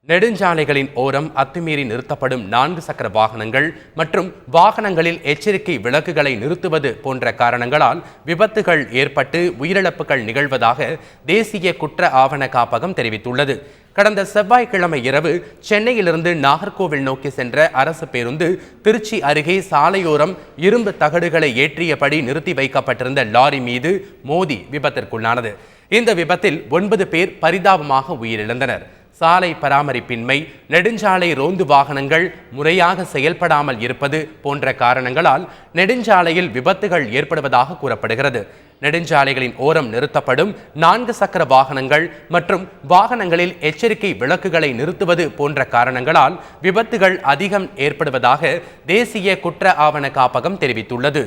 நெடுஞ்சாலைகளின் ஓரம் அத்துமீறி நிறுத்தப்படும் 4 சக்கர வாகனங்கள் மற்றும் வாகனங்களில் எச்சரிக்கை விளக்குகளை நிறுத்துவது போன்ற காரணங்களால் விபத்துகள் ஏற்பட்டு உயிரிழப்புகள் நிகழ்வதாக தேசிய குற்ற ஆவண காப்பகம் தெரிவித்துள்ளது. கடந்த செவ்வாய்க்கிழமை இரவு சென்னையிலிருந்து நாகர்கோவில் நோக்கி சென்ற அரசு பேருந்து திருச்சி அருகே சாலையோரம் இரும்பு தகடுகளை ஏற்றியபடி நிறுத்தி வைக்கப்பட்டிருந்த லாரி மீது மோதி விபத்திற்குள்ளானது. இந்த விபத்தில் 9 பேர் பரிதாபமாக உயிரிழந்தனர். சாலை பராமரிப்பின்மை, நெடுஞ்சாலை ரோந்து வாகனங்கள் முறையாக செயல்படாமல் இருப்பது போன்ற காரணங்களால் நெடுஞ்சாலையில் விபத்துகள் ஏற்படுவதாக கூறப்படுகிறது. நெடுஞ்சாலைகளின் ஓரம் நிறுத்தப்படும் 4 சக்கர வாகனங்கள் மற்றும் வாகனங்களில் எச்சரிக்கை விளக்குகளை நிறுத்துவது போன்ற காரணங்களால் விபத்துகள் அதிகம் ஏற்படுவதாக தேசிய குற்ற ஆவண காப்பகம் தெரிவித்துள்ளது.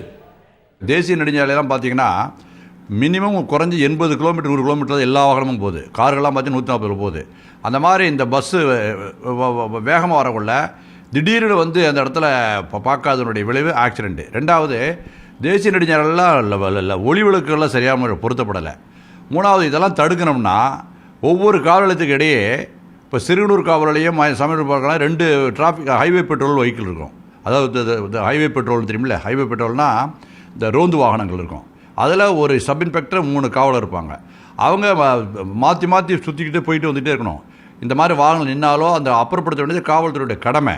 தேசிய நெடுஞ்சாலையெல்லாம் பார்த்தீங்கன்னா மினிமம் குறைஞ்சி 80 கிலோமீட்டர் 100 கிலோமீட்டர் எல்லா வாகனமும் போகுது. கார்கள்லாம் பார்த்தீங்கன்னா 140 போகுது. அந்த மாதிரி இந்த பஸ்ஸு வேகமாக வரக்குள்ள திடீர்னு அந்த இடத்துல பார்க்காதனுடைய விளைவு ஆக்சிடெண்ட்டு. ரெண்டாவது, தேசிய நெடுஞ்சாலையெல்லாம் ஒளி விளக்குகள்லாம் சரியான பொருத்தப்படலை. மூணாவது, இதெல்லாம் தடுக்கணும்னா ஒவ்வொரு காவலத்துக்கு இடையே இப்போ சிறுகனூர் காவலையும் சமையல் பார்க்கலாம் 2 டிராஃபிக் ஹைவே பெட்ரோல் வெஹிக்கிள் இருக்கும். அதாவது ஹைவே பெட்ரோல் தெரியுமில்ல, ஹைவே பெட்ரோல்னால் இந்த ரோந்து வாகனங்கள் இருக்கும். அதில் ஒரு சப் இன்ஸ்பெக்டர் 3 காவலர் இருப்பாங்க. அவங்க மாற்றி மாற்றி சுற்றிக்கிட்டு போயிட்டு வந்துகிட்டே இருக்கணும். இந்த மாதிரி வாகனம் நின்னாலோ அந்த அப்புறப்படுத்த வேண்டியது காவல்துறையுடைய கடமை.